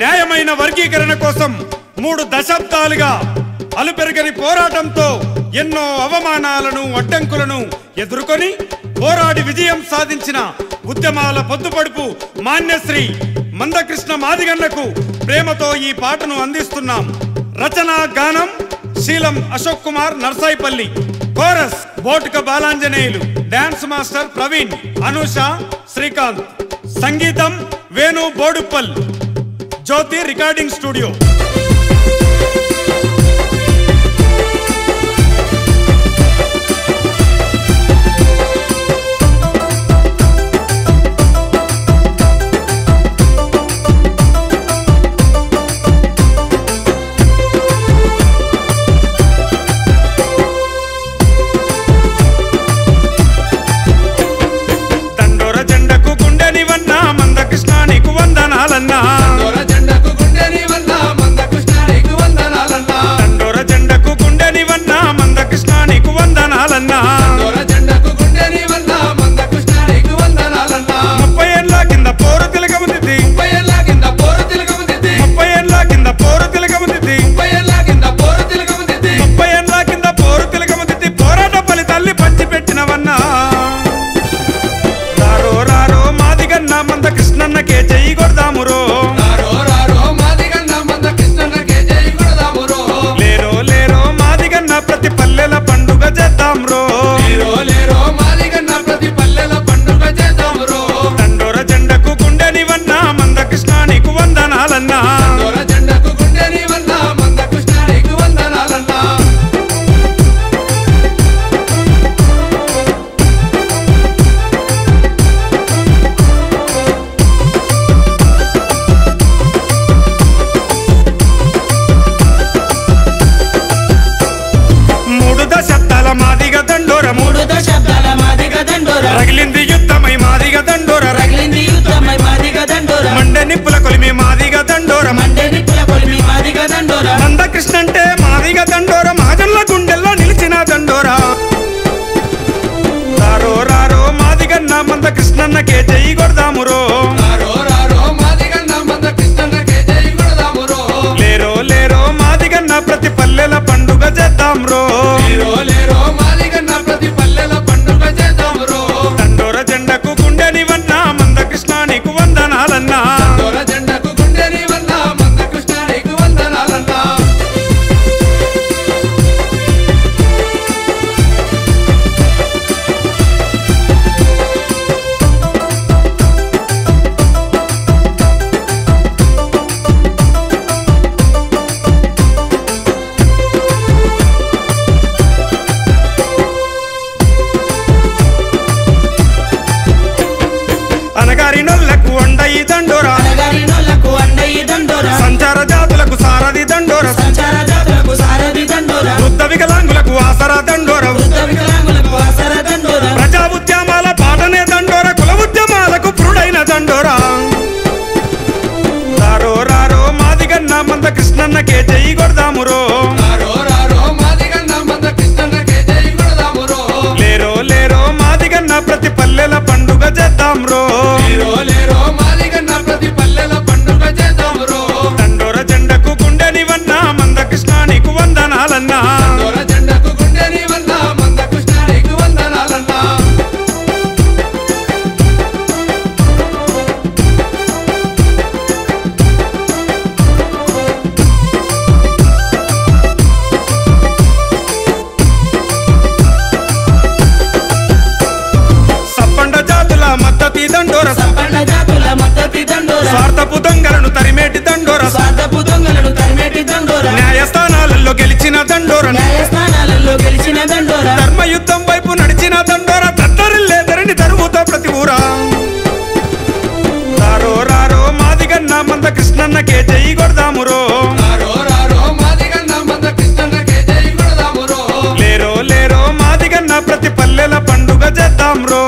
న్యాయమైన వర్గీకరణ కోసం 3 దశాబ్దాలుగా అలుపెరగని పోరాటంతో ఎన్నో అవమానాలను అడ్డంకులను ఎదుర్కొని పోరాడి విజయం సాధించిన ఉద్యమాల పొద్దుపడుపు మాన్యశ్రీ మందకృష్ణ మాదిగన్నకు ప్రేమతో ఈ పాటను అందిస్తున్నాం. రచన గానం Seelam Ashok Kumar Narsaipalli. Chorus Botuka Balanjaneyulu. Dance master Praveen, Anusha, Srikanth. సంగీతం వేణు బోడుప్పల్. Jyothi recording studio. మందకృష్ణ అంటే మాదిగ దండోర, మహాజన్ల గుండెల్లో నిలిచిన దండోరా. రారో రారో మాదిగన్న మందకృష్ణన్నకే జై కొడదామురో. లేరో లేరో మాదిగన్న ప్రతి పల్లెల పండుగ చేద్దాంరో. దండోర జెండకు గుండెనివన్నా మందకృష్ణ నీకు వందనాలన్నా. సంచార జాతులకు సారథి దండోర, వృద్ధ వికలాంగులకు ఆసరా దండోర, ప్రజా ఉద్యమాల పాటనే దండోర, కుల ఉద్యమాలకు పురుడైన దండోర. రారో రారో మాదిగన్న మందకృష్ణన్నకే జై కొడదామురో. లేరో లేరో మాదిగన్న ప్రతి పల్లెల పండుగ చేద్దాంరో. దండోర జెండకు గుండెనివన్నా మందకృష్ణ నీకు వందనాలన్నా. సప్పండ జాతుల మద్దతి దండోర, స్వార్థపు దొంగలను తరిమేటి దండోర, న్యాయస్థానాలలో గెలిచిన దండోర, ధర్మయుద్ధం వైపు నడిచిన దండోర, తత్తరిల్లేదరని తరువుతో ప్రతి ఊరా. రారో రారో మాదిగన్న మందకృష్ణన్నకే జై కొడదామురో. లేరో లేరో మాదిగన్న ప్రతి పల్లెల పండుగ చేద్దాంరో.